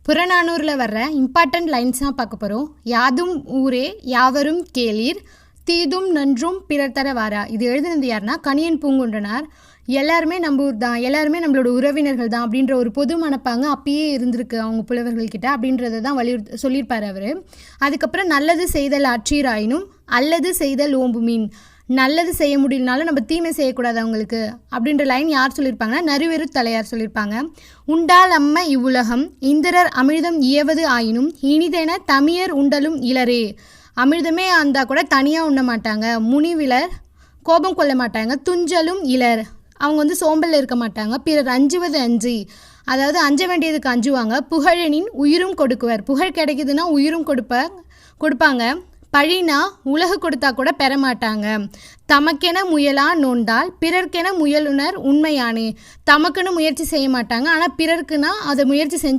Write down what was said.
புறநானூரில் வர்ற important lines தான் பார்க்க போகிறோம். யாதும் ஊரே யாவரும் கேளீர், தீதும் நன்றும் பிறர் தர வாரா. இது எழுதுனது யாருன்னா கணியன் பூங்குன்றனார். எல்லாருமே நம்ம ஊர் தான், எல்லாருமே நம்மளோட உறவினர்கள் தான் அப்படின்ற ஒரு பொது மனப்பாங்க அப்பயே இருந்திருக்கு அவங்க புலவர்கள்கிட்ட அப்படின்றத தான் சொல்லியிருப்பார் அவர். அதுக்கப்புறம் நல்லது செய்தல் ஆற்றீராயினும் அல்லது செய்தல் ஓம்புமீன். நல்லது செய்ய முடியலனாலும் நம்ம தீமை செய்யக்கூடாது அவங்களுக்கு அப்படின்ற லைன் யார் சொல்லியிருப்பாங்கன்னா நறுவெறு தலையார் சொல்லியிருப்பாங்க. உண்டால் அம்ம இவ்வுலகம் இந்திரர் அமிர்தம் இயவது ஆயினும் இனிதென தமியர் உண்டலும் இலரே. அமிர்தமே இருந்தால் கூட தனியாக உண்ண மாட்டாங்க, முனிவிலர் கோபம் கொள்ள மாட்டாங்க, துஞ்சலும் இலர் அவங்க சோம்பலில் இருக்க மாட்டாங்க, பிறர் அஞ்சுவது அஞ்சி அதாவது அஞ்ச வேண்டியதுக்கு அஞ்சுவாங்க, புகழனின் உயிரும் கொடுக்குவர் புகழ் கிடைக்குதுன்னா உயிரும் கொடுப்பாங்க, பழினா உலகு கொடுத்தா கூட பெற மாட்டாங்க, தமக்கென முயலா நோண்டால் பிறர்க்கென முயலுனர் உண்மையானே. தமக்குன்னு முயற்சி செய்ய மாட்டாங்க, ஆனால் பிறர்க்குன்னா அதை முயற்சி செஞ்சு